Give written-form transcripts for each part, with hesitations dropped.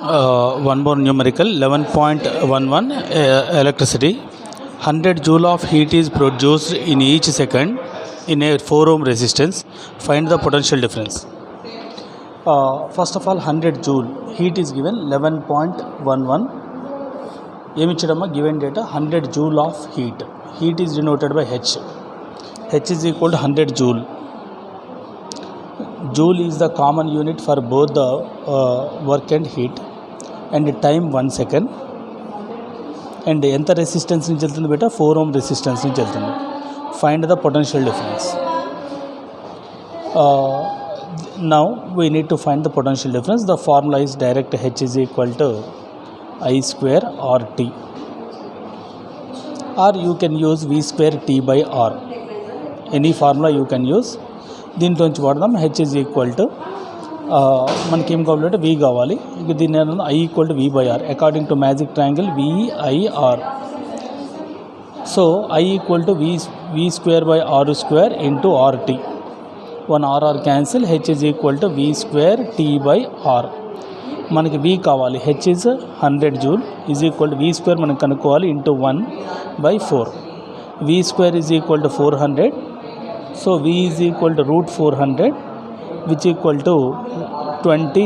One more numerical 11.11 electricity. 100 joule of heat is produced in each second in a 4 ohm resistance. Find the potential difference. First of all, 100 joule heat is given 11.11. ఏమిచ్చడమ్మా given data 100 joule of heat is denoted by H is equal to 100 joule. Joule is the common unit for both the work and heat, and time 1 second. And ఎంత resistance నుంచి వెళ్తుంది బేటా 4 ohm resistance నుంచి వెళ్తుంది. Find the potential difference. Now we need to find the potential difference. The formula is direct. H is equal to I square RT, or you can use V square T by R. Any formula you can use. దీంట్లో నుంచి వాడదాం. H is equal to మనకి ఏం కావాలంటే V కావాలి. ఇక దీన్ని I equal to V by R according to magic triangle VIR. So I equal to V square by R square into RT. One R cancel. H is equal to V square T by R. మనకి V కావాలి. H is 100 joule is equal to V square మనకు కనుక్కోవాలి into 1 by 4. V square is equal to 400. So V is equal to root 400, which equal to 20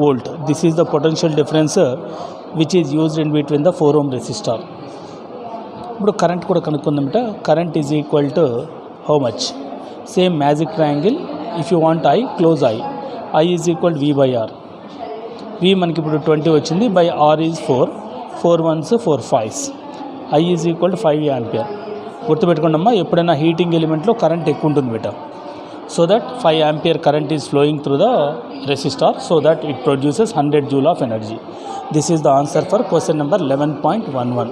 volt. This is the potential difference which is used in between the 4 ohm resistor. ఇప్పుడు current కూడా కనుక్కుందామట. Current is equal to how much? Same magic triangle. If you want I, close I is equal V by R. V మనకి ఇప్పుడు 20 వచ్చింది, by R is 4 1s 4 5s. I is equal to 5 ampere. గుర్తుపెట్టుకోండమ్మా, ఎప్పుడైనా heating ఎలిమెంట్లో current ఎక్కువ ఉంటుంది బేటా. So that 5 ampere current is flowing through the resistor, so that it produces 100 joule of energy. This is the answer for question number 11.11.